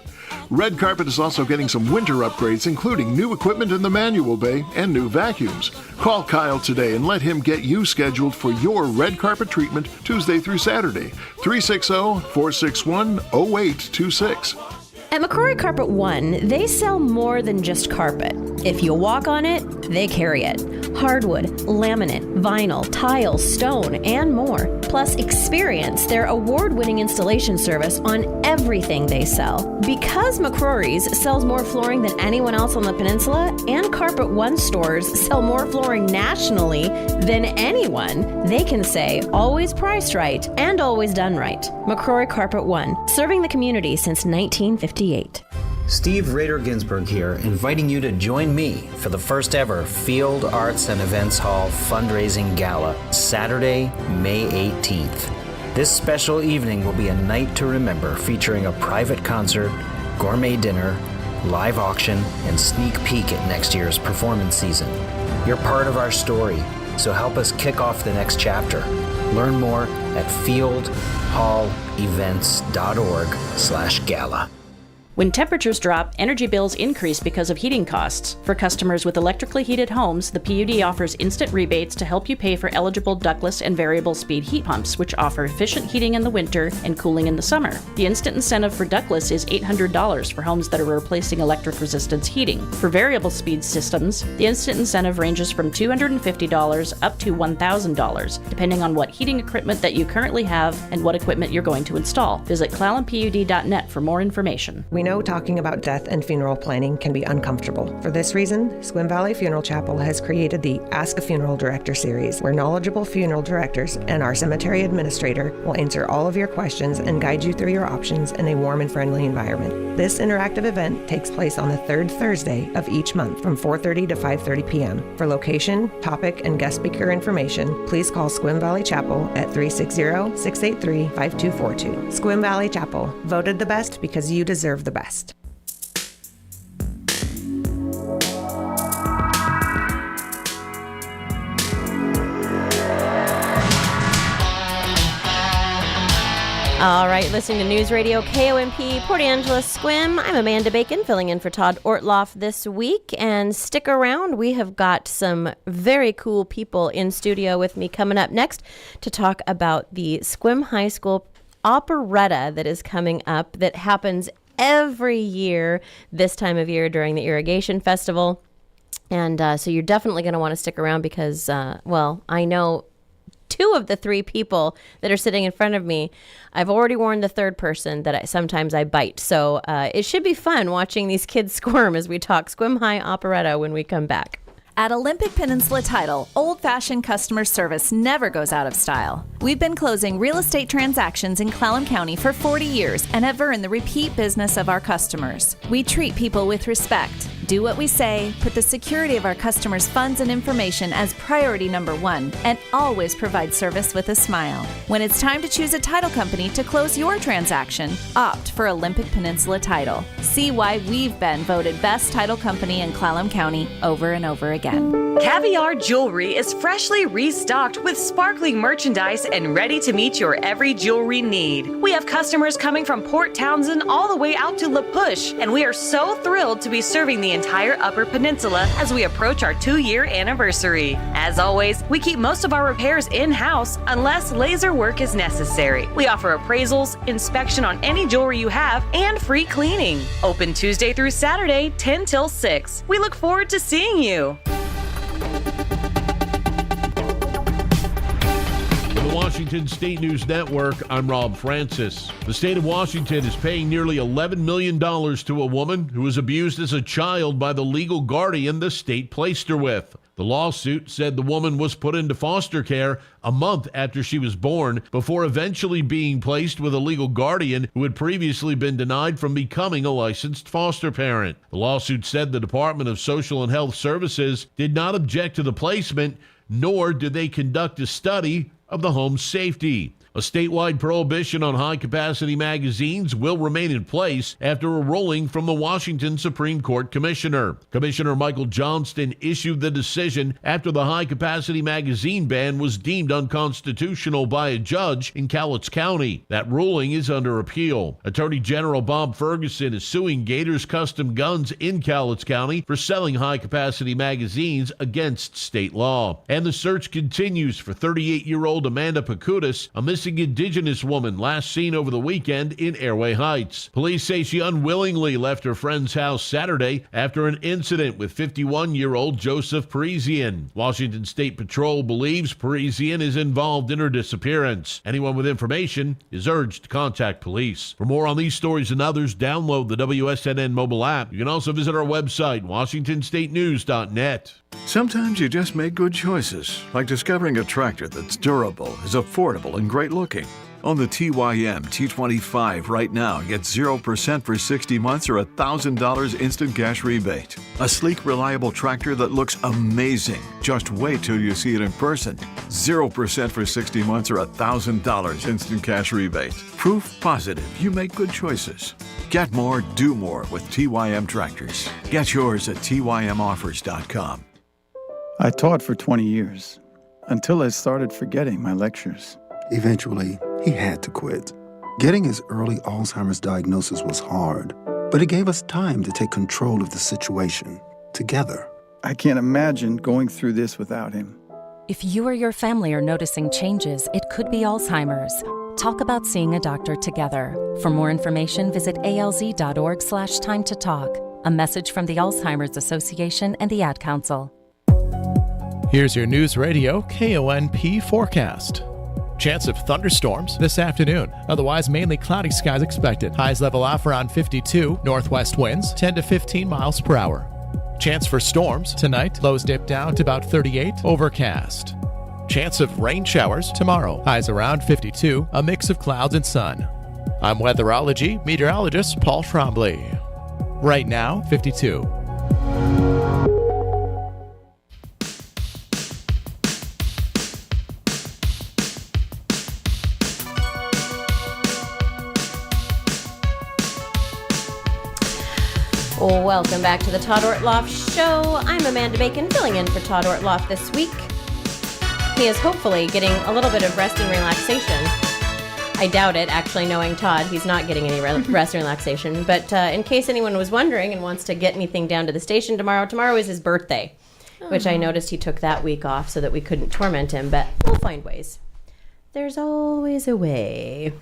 Red Carpet is also getting some winter upgrades, including new equipment in the manual bay and new vacuums. Call Kyle today and let him get you scheduled for your red carpet treatment Tuesday through Saturday. 360-461-0826. At McCrory Carpet One, they sell more than just carpet. If you walk on it, they carry it. Hardwood, laminate, vinyl, tile, stone, and more. Plus, experience their award-winning installation service on everything they sell. Because McCrory's sells more flooring than anyone else on the peninsula, and Carpet One stores sell more flooring nationally than anyone, they can say always priced right and always done right. McCrory Carpet One, serving the community since 1958. Steve Rader Ginsburg here, inviting you to join me for the first ever Field Arts and Events Hall Fundraising Gala, Saturday, May 18th. This special evening will be a night to remember, featuring a private concert, gourmet dinner, live auction, and sneak peek at next year's performance season. You're part of our story, so help us kick off the next chapter. Learn more at fieldhallevents.org/gala. When temperatures drop, energy bills increase because of heating costs. For customers with electrically heated homes, the PUD offers instant rebates to help you pay for eligible ductless and variable speed heat pumps, which offer efficient heating in the winter and cooling in the summer. The instant incentive for ductless is $800 for homes that are replacing electric resistance heating. For variable speed systems, the instant incentive ranges from $250 up to $1,000, depending on what heating equipment that you currently have and what equipment you're going to install. Visit clallenpud.net for more information. We know talking about death and funeral planning can be uncomfortable. For this reason, Sequim Valley Funeral Chapel has created the Ask a Funeral Director series, where knowledgeable funeral directors and our cemetery administrator will answer all of your questions and guide you through your options in a warm and friendly environment. This interactive event takes place on the third Thursday of each month from 4:30 to 5:30 p.m. For location, topic, and guest speaker information, please call Sequim Valley Chapel at 360-683-5242. Sequim Valley Chapel, voted the best because you deserve the best. All right, listening to News Radio KONP, Port Angeles, Sequim. I'm Amanda Bacon, filling in for Todd Ortloff this week. And stick around. We have got some very cool people in studio with me coming up next to talk about the Sequim High School operetta that is coming up, that happens every year this time of year during the Irrigation Festival. And so you're definitely going to want to stick around because, well, I know two of the three people that are sitting in front of me. I've already warned the third person that sometimes I bite. So it should be fun watching these kids squirm as we talk Sequim High operetta when we come back. At Olympic Peninsula Title, old-fashioned customer service never goes out of style. We've been closing real estate transactions in Clallam County for 40 years and have earned the repeat business of our customers. We treat people with respect, do what we say, put the security of our customers' funds and information as priority number one, and always provide service with a smile. When it's time to choose a title company to close your transaction, opt for Olympic Peninsula Title. See why we've been voted best title company in Clallam County over and over again. Caviar Jewelry is freshly restocked with sparkling merchandise and ready to meet your every jewelry need. We have customers coming from Port Townsend all the way out to La Push, and we are so thrilled to be serving the entire Upper Peninsula as we approach our 2-year anniversary. As always, we keep most of our repairs in-house unless laser work is necessary. We offer appraisals, inspection on any jewelry you have, and free cleaning. Open Tuesday through Saturday, 10 till 6. We look forward to seeing you. For the Washington State News Network, I'm Rob Francis. The state of Washington is paying nearly $11 million to a woman who was abused as a child by the legal guardian the state placed her with. The lawsuit said the woman was put into foster care a month after she was born before eventually being placed with a legal guardian who had previously been denied from becoming a licensed foster parent. The lawsuit said the Department of Social and Health Services did not object to the placement, nor did they conduct a study of the home's safety. A statewide prohibition on high-capacity magazines will remain in place after a ruling from the Washington Supreme Court Commissioner. Commissioner Michael Johnston issued the decision after the high-capacity magazine ban was deemed unconstitutional by a judge in Cowlitz County. That ruling is under appeal. Attorney General Bob Ferguson is suing Gators Custom Guns in Cowlitz County for selling high-capacity magazines against state law. And the search continues for 38-year-old Amanda Pacutis, a missing Indigenous woman last seen over the weekend in Airway Heights. Police say she unwillingly left her friend's house Saturday after an incident with 51-year-old Joseph Parisian. Washington State Patrol believes Parisian is involved in her disappearance. Anyone with information is urged to contact police. For more on these stories and others, download the WSNN mobile app. You can also visit our website, WashingtonStateNews.net. Sometimes you just make good choices, like discovering a tractor that's durable, is affordable, and great looking. On the TYM T25 right now, get 0% for 60 months or $1,000 instant cash rebate. A sleek, reliable tractor that looks amazing. Just wait till you see it in person. 0% for 60 months or $1,000 instant cash rebate. Proof positive you make good choices. Get more, do more with TYM tractors. Get yours at TYMoffers.com. I taught for 20 years, until I started forgetting my lectures. Eventually, he had to quit. Getting his early Alzheimer's diagnosis was hard, but it gave us time to take control of the situation, together. I can't imagine going through this without him. If you or your family are noticing changes, it could be Alzheimer's. Talk about seeing a doctor together. For more information, visit alz.org/time to talk. A message from the Alzheimer's Association and the Ad Council. Here's your Newsradio KONP forecast. Chance of thunderstorms this afternoon. Otherwise, mainly cloudy skies expected. Highs level off around 52. Northwest winds 10 to 15 miles per hour. Chance for storms tonight. Lows dip down to about 38. Overcast. Chance of rain showers tomorrow. Highs around 52. A mix of clouds and sun. I'm weatherology meteorologist Paul Trombley. Right now, 52. Welcome back to the Todd Ortloff Show. I'm Amanda Bacon, filling in for Todd Ortloff this week. He is hopefully getting a little bit of rest and relaxation. I doubt it, actually, knowing Todd. He's not getting any rest and relaxation. But in case anyone was wondering and wants to get anything down to the station tomorrow is his birthday, which I noticed he took that week off so that we couldn't torment him. But we'll find ways. There's always a way.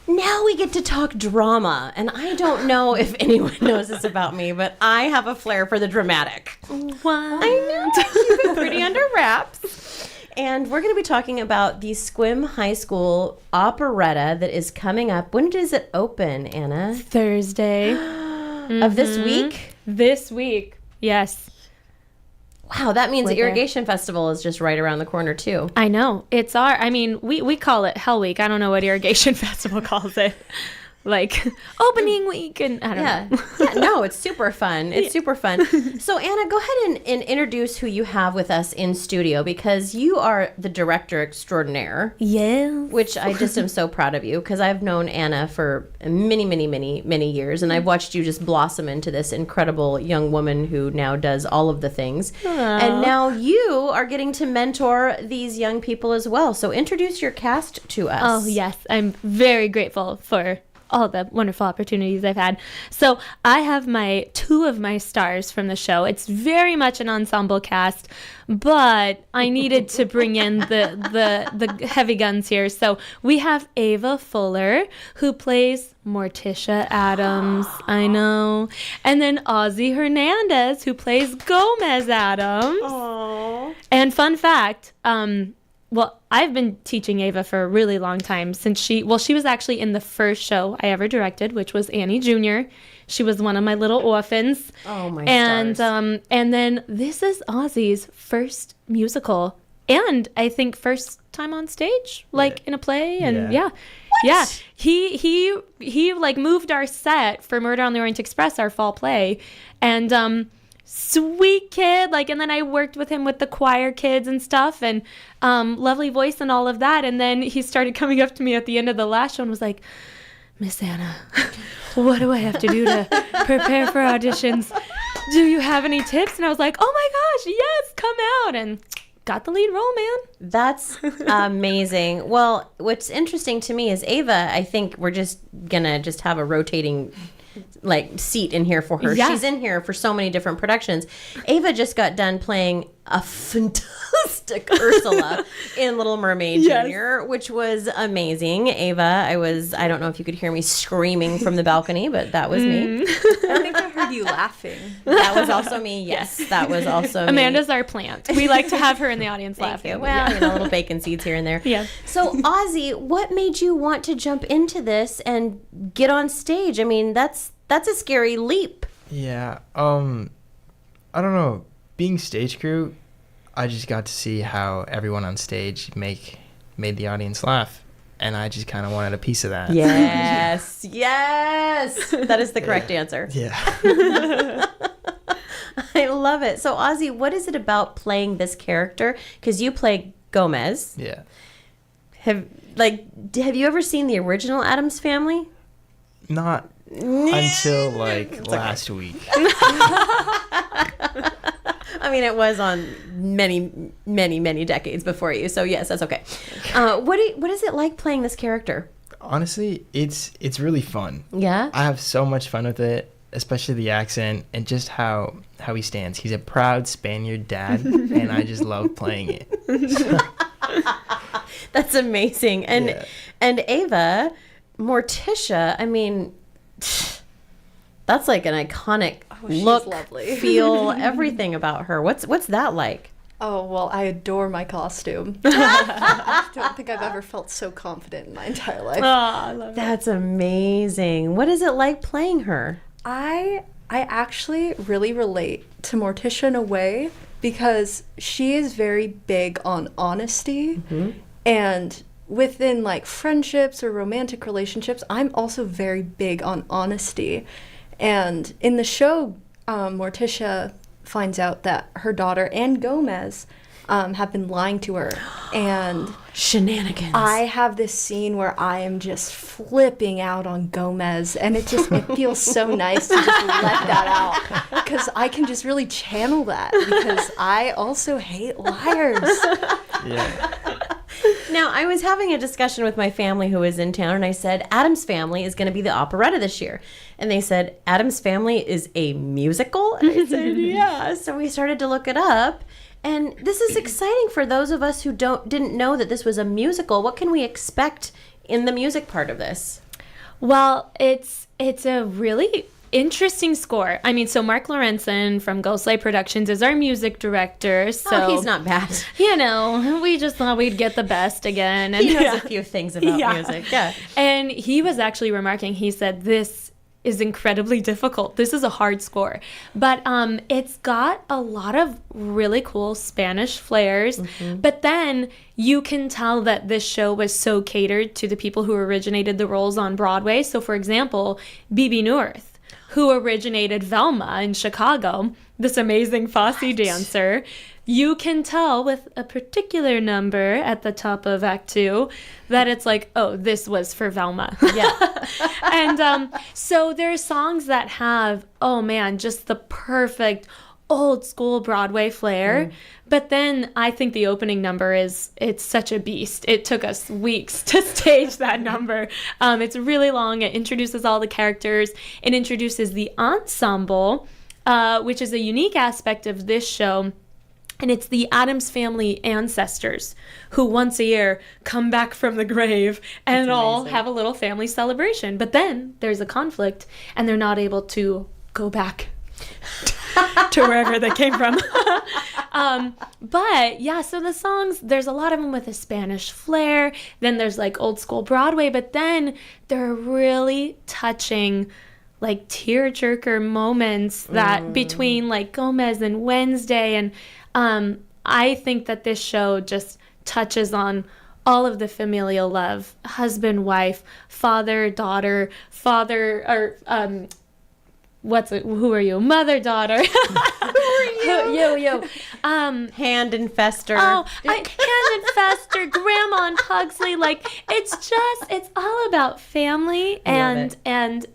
Now we get to talk drama, and I don't know if anyone knows this about me, but I have a flair for the dramatic. What? I know, keep it pretty under wraps. And we're going to be talking about the Sequim High School operetta that is coming up. When does it open, Anna? Thursday. Of this week? This week, yes. Wow, that means the Irrigation Festival is just right around the corner, too. I know. We call it Hell Week. I don't know what Irrigation Festival calls it. Like, opening week, and I don't know. Yeah, no, it's super fun. It's super fun. So, Anna, go ahead and introduce who you have with us in studio, because you are the director extraordinaire. Yeah. Which I just am so proud of you, because I've known Anna for many, many, many, many years, and I've watched you just blossom into this incredible young woman who now does all of the things. Aww. And now you are getting to mentor these young people as well. So introduce your cast to us. Oh, yes. I'm very grateful for all the wonderful opportunities I've had. So I have two of my stars from the show. It's very much an ensemble cast, but I needed to bring in the heavy guns here. So we have Ava Fuller, who plays Morticia Adams. I know. And then Ozzy Hernandez, who plays Gomez Adams. Aww. And fun fact, I I've been teaching Ava for a really long time since she was actually in the first show I ever directed, which was Annie Jr. She was one of my little orphans. Oh, my stars. And then this is Ozzy's first musical, and I think first time on stage, like in a play. And yeah. He like moved our set for Murder on the Orient Express, our fall play, and sweet kid, like, and then I worked with him with the choir kids and stuff, and lovely voice and all of that. And then he started coming up to me at the end of the last show and was like, Miss Anna, what do I have to do to prepare for auditions? Do you have any tips? And I was like, oh my gosh, yes, come out. And got the lead role, man. That's amazing. Well, what's interesting to me is Ava, I think we're just gonna have a rotating like seat in here for her. Yeah. She's in here for so many different productions. Ava just got done playing a fantastic Ursula in Little Mermaid Jr., which was amazing. Ava, I don't know if you could hear me screaming from the balcony, but that was me. I think I heard you laughing. That was also me. Yes, that was also me. Amanda's our plant. We like to have her in the audience laughing. Well, little bacon seeds here and there. Yeah. So, Ozzy, what made you want to jump into this and get on stage? I mean, that's a scary leap. Yeah. I don't know. Being stage crew, I just got to see how everyone on stage made the audience laugh, and I just kind of wanted a piece of that. Yes. Yes. That is the correct answer. Yeah. I love it. So, Ozzy, what is it about playing this character? Because you play Gomez. Yeah. Have you ever seen the original Addams Family? Not until last week. I mean, it was on many, many, many decades before you. So yes, that's okay. What is it like playing this character? Honestly, it's really fun. Yeah. I have so much fun with it, especially the accent and just how he stands. He's a proud Spaniard dad, and I just love playing it. That's amazing. And Ava, Morticia, I mean, that's like an iconic look, lovely. feel, everything about her. What's that like? Oh, well, I adore my costume. I don't think I've ever felt so confident in my entire life. Oh, I love That's amazing. What is it like playing her? I actually really relate to Morticia in a way because she is very big on honesty. Mm-hmm. And within like friendships or romantic relationships, I'm also very big on honesty. And in the show, Morticia finds out that her daughter and Gomez have been lying to her. And shenanigans. I have this scene where I am just flipping out on Gomez, and it feels so nice to just let that out because I can just really channel that because I also hate liars. Yeah. Now, I was having a discussion with my family who was in town, and I said, Addams Family is going to be the operetta this year. And they said, Addams Family is a musical? And I said, yeah. So we started to look it up. And this is exciting for those of us who didn't know that this was a musical. What can we expect in the music part of this? Well, it's a really interesting score. I mean, so Mark Lorenzen from Ghostlight Productions is our music director. So he's not bad. You know, we just thought we'd get the best again. And he knows a few things about music. Yeah. And he was actually remarking, he said, this is incredibly difficult. This is a hard score. But it's got a lot of really cool Spanish flares. Mm-hmm. But then you can tell that this show was so catered to the people who originated the roles on Broadway. So, for example, Bebe Neuwirth, who originated Velma in Chicago, this amazing Fosse dancer, you can tell with a particular number at the top of Act 2 that it's like, oh, this was for Velma. Yeah. And so there are songs that have, oh man, just the perfect old school Broadway flair. But then I think the opening number it's such a beast. It took us weeks to stage that number. It's really long. It introduces all the characters. It introduces the ensemble, which is a unique aspect of this show. And it's the Addams Family ancestors who once a year come back from the grave and all have a little family celebration. But then there's a conflict and they're not able to go back to wherever they came from. But yeah, so the songs, there's a lot of them with a Spanish flair. Then there's like old school Broadway, but then there are really touching, like tearjerker moments that between like Gomez and Wednesday. And I think that this show just touches on all of the familial love, husband, wife, father, daughter, who are you? Mother, daughter. Who are you? Yo. Hand and Fester. Oh, Hand and Fester, Grandma and Pugsley. Like, it's all about family, and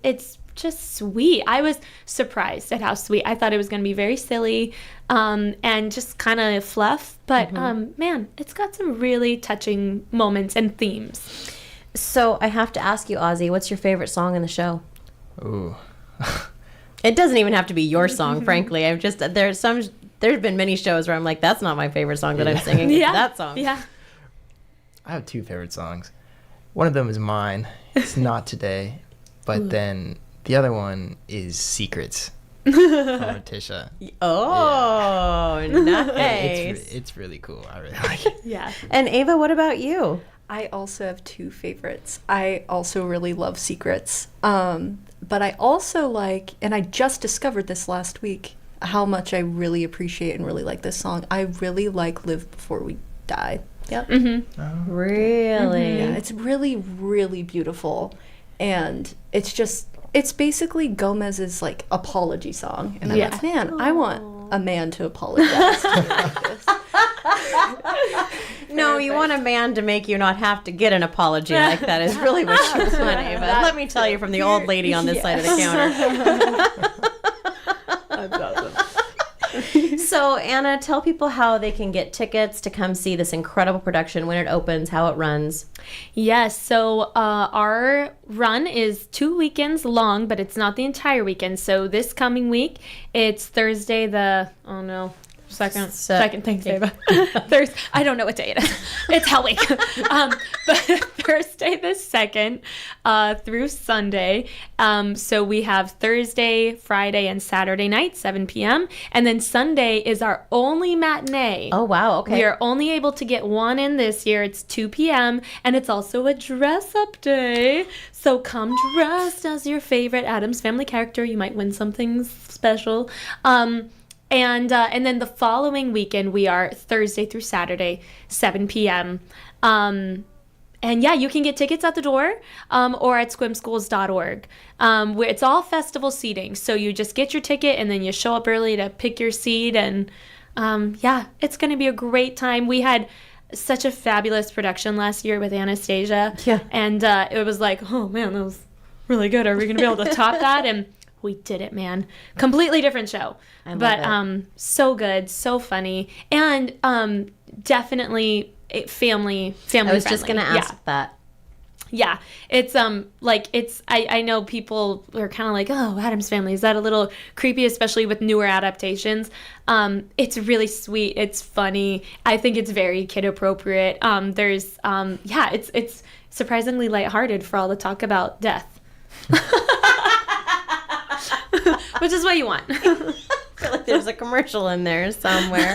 it's just sweet. I was surprised at how sweet. I thought it was going to be very silly, and just kind of fluff. But man, it's got some really touching moments and themes. So I have to ask you, Ozzy, what's your favorite song in the show? Ooh. It doesn't even have to be your song, frankly. There's been many shows where I'm like, that's not my favorite song that I'm singing. It's that song. Yeah. I have two favorite songs. One of them is mine. It's Not Today. But then the other one is Secrets from Morticia. Oh, nice. It's really cool. I really like it. Yeah. And Ava, what about you? I also have two favorites. I also really love Secrets. But I also like, and I just discovered this last week, how much I really appreciate and really like this song. I really like Live Before We Die. Yep. Mm-hmm. Really? Yeah, it's really, really beautiful. And it's basically Gomez's like apology song. And I'm like, man, I want a man to apologize to me like this. No, you want a man to make you not have to get an apology like that is really what you want, Ava. Let me tell you from the old lady on this side of the counter. That's awesome. So, Anna, tell people how they can get tickets to come see this incredible production, when it opens, how it runs. Yes, so our run is 2 weekends long, but it's not the entire weekend. So this coming week, it's Thursday second Thanksgiving. Thursday. I don't know what day it is. It's Hell Week. But Thursday the 2nd through Sunday. So we have Thursday, Friday, and Saturday night, 7 p.m. And then Sunday is our only matinee. Oh, wow. Okay. We are only able to get one in this year. It's 2 p.m. And it's also a dress-up day. So come dressed as your favorite Addams Family character. You might win something special. And then the following weekend, we are Thursday through Saturday, 7 p.m. And yeah, you can get tickets at the door or at squimschools.org. Where it's all festival seating. So you just get your ticket and then you show up early to pick your seat. And yeah, it's going to be a great time. We had such a fabulous production last year with Anastasia. Yeah. And it was like, oh man, that was really good. Are we going to be able to top that? And we did it, man. Completely different show. So good, so funny, and definitely family I was friendly. just gonna ask that. Yeah, it's I know people are kind of like, oh, Addams Family, is that a little creepy, especially with newer adaptations? It's really sweet. It's funny. I think it's very kid appropriate. It's surprisingly lighthearted for all the talk about death. Which is what you want. I feel like there's a commercial in there somewhere.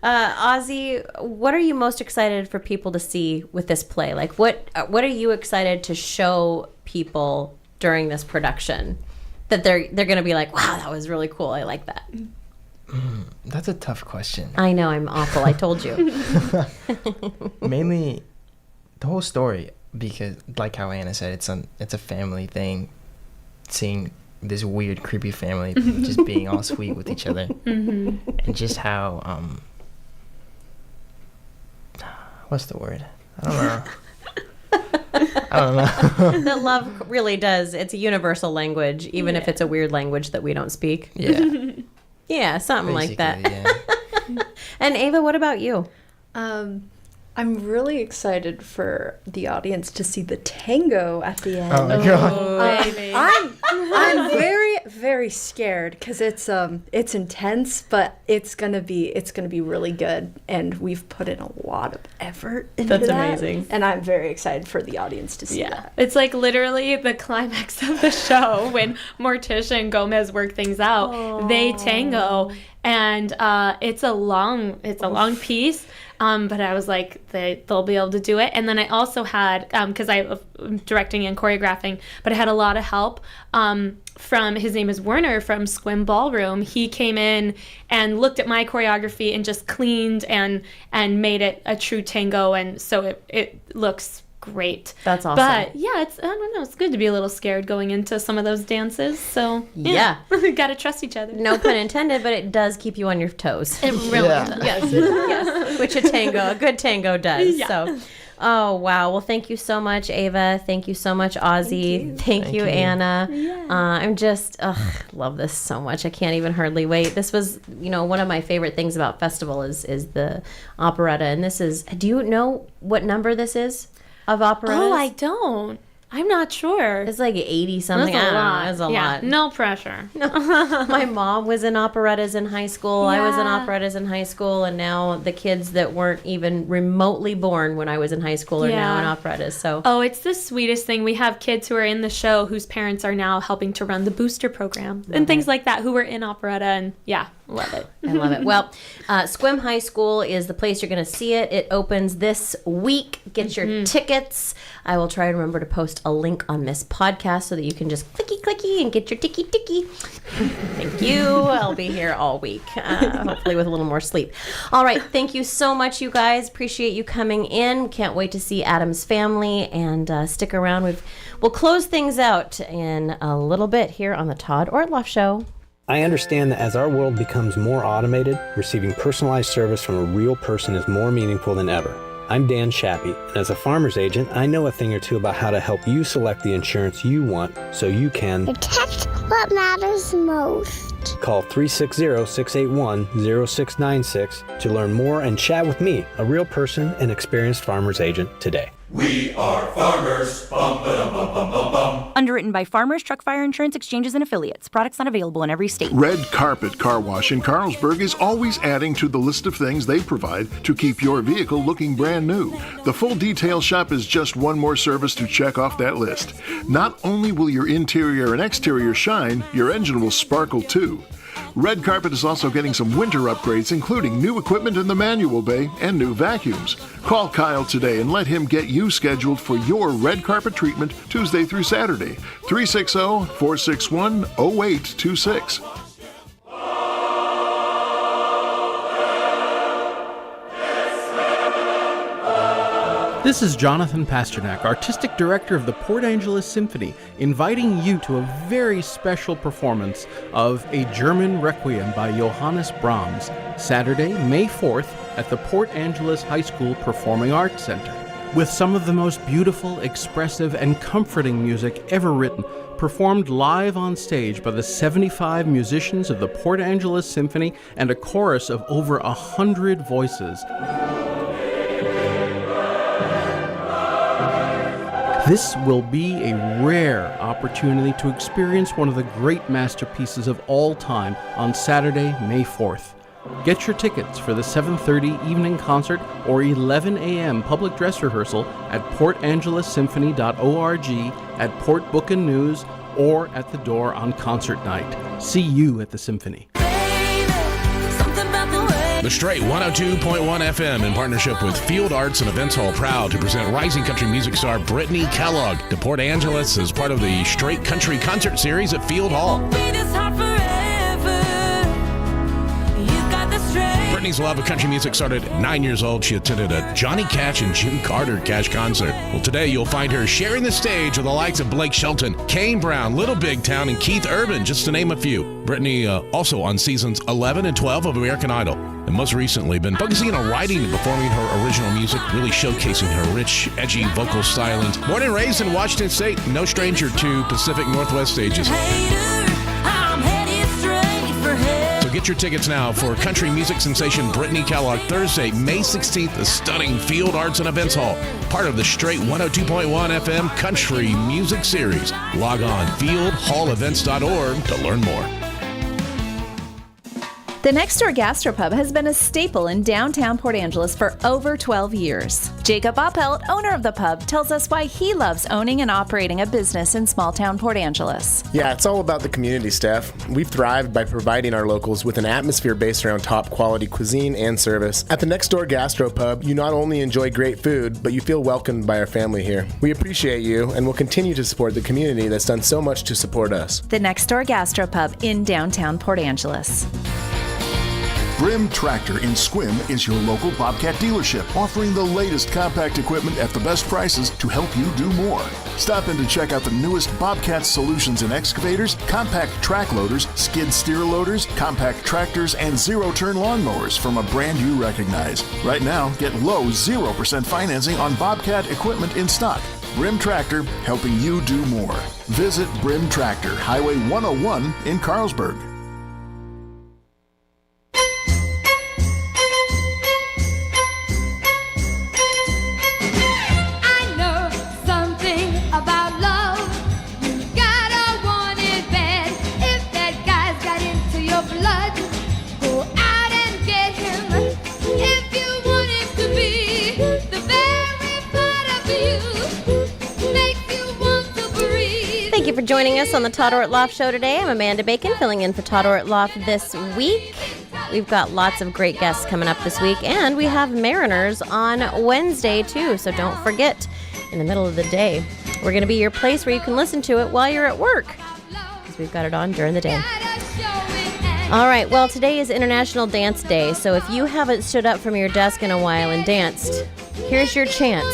Ozzy, what are you most excited for people to see with this play? Like, what are you excited to show people during this production that they're going to be like, wow, that was really cool. I like that. That's a tough question. I know, I'm awful. I told you. Mainly the whole story, because like how Anna said, it's a family thing. Seeing this weird, creepy family just being all sweet with each other. Mm-hmm. And just how, what's the word? I don't know. That love really does. It's a universal language, even if it's a weird language that we don't speak. Yeah. Yeah, something Basically, like that. Yeah. And Ava, what about you? I'm really excited for the audience to see the tango at the end. Oh my god. I'm very, very very scared because it's intense, but it's gonna be really good, and we've put in a lot of effort into That's that, amazing. and I'm very excited for the audience to see that. It's like literally the climax of the show when Morticia and Gomez work things out. They tango, and it's a long piece. But I was like, they'll be able to do it. And then I also had, because I'm directing and choreographing, but I had a lot of help from, his name is Werner from Squim Ballroom. He came in and looked at my choreography and just cleaned and made it a true tango. And so it looks great. That's awesome. But yeah, I don't know, it's good to be a little scared going into some of those dances. So yeah. Gotta trust each other. No pun intended, but it does keep you on your toes. It really does. Yes. Yes. Which a good tango does. Yeah. So, oh wow. Well, thank you so much, Ava. Thank you so much, Ozzy. Thank you, Anna. Yeah. I'm just love this so much. I can't even hardly wait. This was, one of my favorite things about festival is the operetta, and this is. Do you know what number this is? Of operettas? Oh, I don't. I'm not sure. It's like 80 something. That's a lot. It's a lot. No pressure. My mom was in operettas in high school. I was in operettas in high school, and now the kids that weren't even remotely born when I was in high school are now in operettas. So it's the sweetest thing. We have kids who are in the show whose parents are now helping to run the booster program and things like that, who were in operetta, and love it. I love it. Well, Squim High School is the place you're going to see it. It opens this week. Get your tickets. I will try to remember to post a link on this podcast so that you can just clicky and get your ticky. Thank you. I'll be here all week, hopefully with a little more sleep. All right. Thank you so much, you guys. Appreciate you coming in. Can't wait to see Adam's family, and stick around. We'll close things out in a little bit here on the Todd Ortloff Show. I understand that as our world becomes more automated, receiving personalized service from a real person is more meaningful than ever. I'm Dan Shappy, and as a farmer's agent, I know a thing or two about how to help you select the insurance you want so you can protect what matters most. Call 360-681-0696 to learn more and chat with me, a real person and experienced farmer's agent, today. We are farmers. Bum, ba-dum, bum, bum, bum, bum. Underwritten by Farmers Truck Fire Insurance Exchanges and Affiliates. Products not available in every state. Red Carpet Car Wash in Carlsberg is always adding to the list of things they provide to keep your vehicle looking brand new. The full detail shop is just one more service to check off that list. Not only will your interior and exterior shine, your engine will sparkle too. Red Carpet is also getting some winter upgrades, including new equipment in the manual bay and new vacuums. Call Kyle today and let him get you scheduled for your red carpet treatment Tuesday through Saturday. 360-461-0826. This is Jonathan Pasternak, Artistic Director of the Port Angeles Symphony, inviting you to a very special performance of A German Requiem by Johannes Brahms, Saturday, May 4th at the Port Angeles High School Performing Arts Center. With some of the most beautiful, expressive, and comforting music ever written, performed live on stage by the 75 musicians of the Port Angeles Symphony and a chorus of over 100 voices. This will be a rare opportunity to experience one of the great masterpieces of all time on Saturday, May 4th. Get your tickets for the 7:30 evening concert or 11 a.m. public dress rehearsal at portangelessymphony.org, at Port Book and News, or at the door on concert night. See you at the Symphony. The Straight 102.1 FM in partnership with Field Arts and Events Hall, proud to present rising country music star Brittany Kellogg to Port Angeles as part of the Straight Country Concert Series at Field Hall. Brittany's love of country music started at 9 years old. She attended a Johnny Cash and June Carter Cash concert. Well, today you'll find her sharing the stage with the likes of Blake Shelton, Kane Brown, Little Big Town, and Keith Urban, just to name a few. Brittany also on seasons 11 and 12 of American Idol, and most recently been focusing on writing and performing her original music, really showcasing her rich, edgy vocal stylings. Born and raised in Washington State, no stranger to Pacific Northwest stages. So Get your tickets now for country music sensation Brittany Kellogg Thursday, May 16th, the stunning Field Arts and Events Hall, part of the Straight 102.1 FM Country Music Series. Log on fieldhallevents.org to learn more. The Next Door Gastropub has been a staple in downtown Port Angeles for over 12 years. Jacob Oppelt, owner of the pub, tells us why he loves owning and operating a business in small-town Port Angeles. Yeah, it's all about the community, Steph. We've thrived by providing our locals with an atmosphere based around top-quality cuisine and service. At the Next Door Gastropub, you not only enjoy great food, but you feel welcomed by our family here. We appreciate you and will continue to support the community that's done so much to support us. The Next Door Gastropub in downtown Port Angeles. Brim Tractor in Sequim is your local Bobcat dealership, offering the latest compact equipment at the best prices to help you do more. Stop in to check out the newest Bobcat solutions in excavators, compact track loaders, skid steer loaders, compact tractors, and zero-turn lawnmowers from a brand you recognize. Right now, get low 0% financing on Bobcat equipment in stock. Brim Tractor, helping you do more. Visit Brim Tractor, Highway 101 in Carlsberg. Thank you for joining us on the Todd Ortloff Show today. I'm Amanda Bacon, filling in for Todd Ortloff this week. We've got lots of great guests coming up this week, and we have Mariners on Wednesday, too. So don't forget, in the middle of the day, we're going to be your place where you can listen to it while you're at work, because we've got it on during the day. All right, well, today is International Dance Day, so if you haven't stood up from your desk in a while and danced, here's your chance.